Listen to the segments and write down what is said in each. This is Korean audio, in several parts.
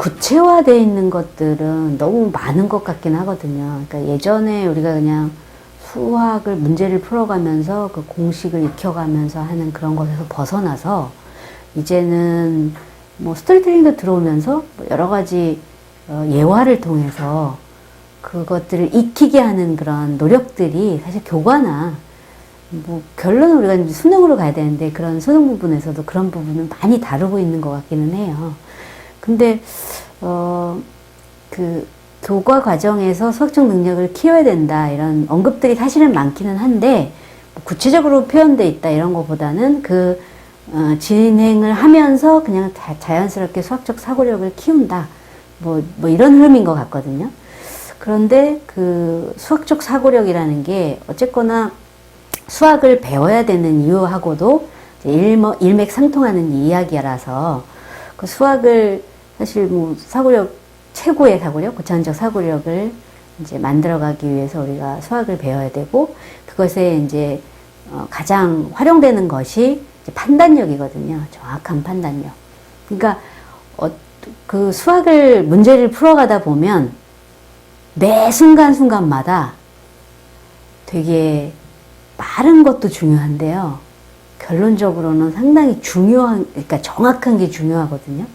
구체화되어 있는 것들은 너무 많은 것 같긴 하거든요. 그러니까 예전에 우리가 그냥 수학을 문제를 풀어가면서 그 공식을 익혀가면서 하는 그런 것에서 벗어나서 이제는 뭐 스토리텔링도 들어오면서 여러 가지 예화를 통해서 그것들을 익히게 하는 그런 노력들이 사실 교과나 뭐 결론은 우리가 이제 수능으로 가야 되는데 그런 수능 부분에서도 그런 부분은 많이 다루고 있는 것 같기는 해요. 근데 그 교과 과정에서 수학적 능력을 키워야 된다 이런 언급들이 사실은 많기는 한데 구체적으로 표현돼 있다 이런 것보다는 그 진행을 하면서 그냥 자연스럽게 수학적 사고력을 키운다 뭐 이런 흐름인 것 같거든요. 그런데 그 수학적 사고력이라는 게 어쨌거나 수학을 배워야 되는 이유하고도 일맥상통하는 이야기라서 그 수학을 사실 뭐 사고력 최고의 사고력, 고차원적 사고력을 이제 만들어가기 위해서 우리가 수학을 배워야 되고 그것에 이제 가장 활용되는 것이 이제 판단력이거든요. 정확한 판단력. 그러니까 그 수학을 문제를 풀어가다 보면 매 순간순간마다 되게 빠른 것도 중요한데요. 결론적으로는 상당히 그러니까 정확한 게 중요하거든요.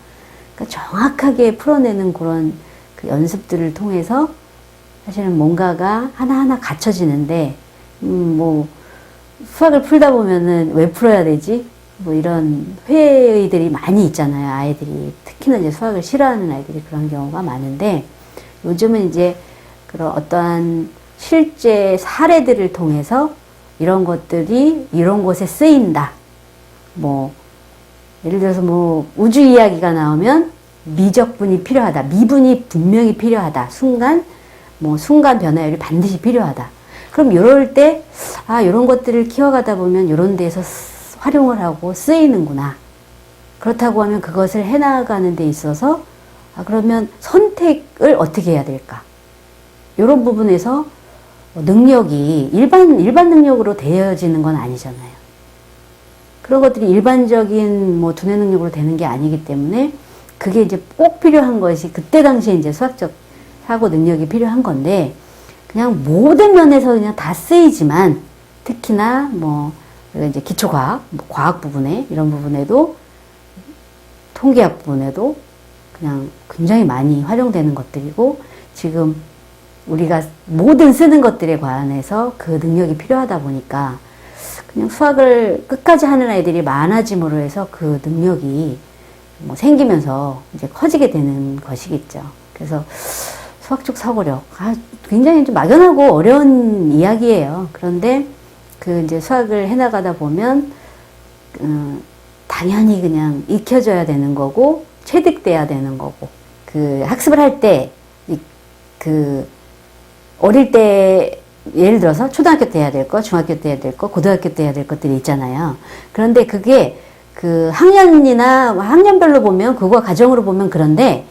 그러니까 정확하게 풀어내는 그런 그 연습들을 통해서 사실은 뭔가가 하나하나 갖춰지는데, 뭐, 수학을 풀다 보면은 왜 풀어야 되지? 뭐 이런 회의들이 많이 있잖아요. 아이들이. 특히나 이제 수학을 싫어하는 아이들이 그런 경우가 많은데, 요즘은 이제 그런 어떠한 실제 사례들을 통해서 이런 것들이 이런 곳에 쓰인다. 뭐, 예를 들어서 뭐, 우주 이야기가 나오면 미적분이 필요하다. 미분이 분명히 필요하다. 순간 변화율이 반드시 필요하다. 그럼 이럴 때, 이런 것들을 키워가다 보면 이런 데서 활용을 하고 쓰이는구나. 그렇다고 하면 그것을 해나가는 데 있어서, 그러면 선택을 어떻게 해야 될까? 이런 부분에서 능력이 일반 능력으로 되어지는 건 아니잖아요. 그런 것들이 일반적인 뭐 두뇌 능력으로 되는 게 아니기 때문에 그게 이제 꼭 필요한 것이 그때 당시에 이제 수학적 사고 능력이 필요한 건데 그냥 모든 면에서 그냥 다 쓰이지만 특히나 뭐 이제 기초과학, 과학 부분에 이런 부분에도 통계학 부분에도 그냥 굉장히 많이 활용되는 것들이고 지금 우리가 모든 쓰는 것들에 관해서 그 능력이 필요하다 보니까 그냥 수학을 끝까지 하는 아이들이 많아짐으로 해서 그 능력이 뭐 생기면서 이제 커지게 되는 것이겠죠. 그래서 수학적 사고력, 굉장히 좀 막연하고 어려운 이야기예요. 그런데 그 이제 수학을 해나가다 보면, 당연히 그냥 익혀져야 되는 거고, 체득돼야 되는 거고, 그 학습을 할 때, 어릴 때, 예를 들어서 초등학교 때 해야 될 것, 중학교 때 해야 될 것, 고등학교 때 해야 될 것들이 있잖아요. 그런데 그게 그 학년이나 학년별로 보면, 그거 과정으로 보면 그런데,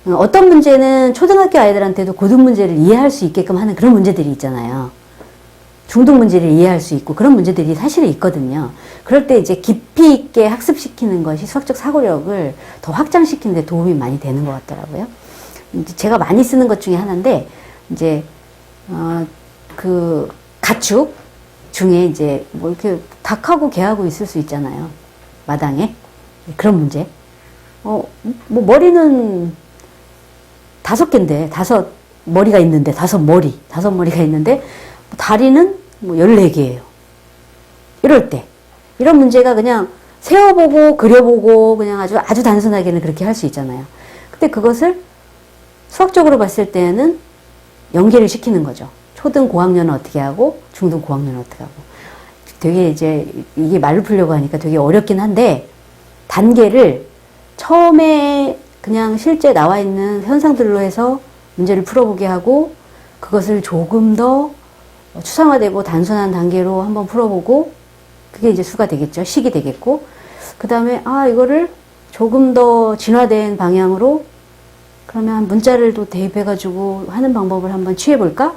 어떤 문제는 초등학교 아이들한테도 고등 문제를 이해할 수 있게끔 하는 그런 문제들이 있잖아요. 중등 문제를 이해할 수 있고 그런 문제들이 사실은 있거든요. 그럴 때 이제 깊이 있게 학습시키는 것이 수학적 사고력을 더 확장시키는 데 도움이 많이 되는 것 같더라고요. 제가 많이 쓰는 것 중에 하나인데, 이제, 그 가축 중에 이제 뭐 이렇게 닭하고 개하고 있을 수 있잖아요. 마당에. 그런 문제. 뭐 머리는 5개인데, 5머리가 있는데, 5머리가 있는데, 다리는 뭐 14개예요. 이럴 때. 이런 문제가 그냥 세워보고, 그려보고, 그냥 아주 단순하게는 그렇게 할 수 있잖아요. 근데 그것을 수학적으로 봤을 때는 연계를 시키는 거죠. 초등 고학년은 어떻게 하고, 중등 고학년은 어떻게 하고. 되게 이제, 이게 말로 풀려고 하니까 되게 어렵긴 한데, 단계를 처음에 그냥 실제 나와 있는 현상들로 해서 문제를 풀어보게 하고, 그것을 조금 더 추상화되고 단순한 단계로 한번 풀어보고, 그게 이제 수가 되겠죠. 식이 되겠고, 그 다음에, 이거를 조금 더 진화된 방향으로, 그러면 문자를 또 대입해가지고 하는 방법을 한번 취해볼까?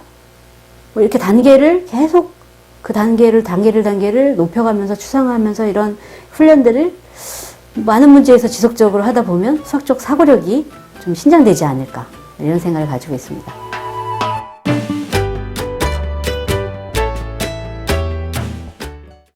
뭐 이렇게 단계를 계속 그 단계를 높여가면서 추상화하면서 이런 훈련들을 많은 문제에서 지속적으로 하다 보면 수학적 사고력이 좀 신장되지 않을까 이런 생각을 가지고 있습니다.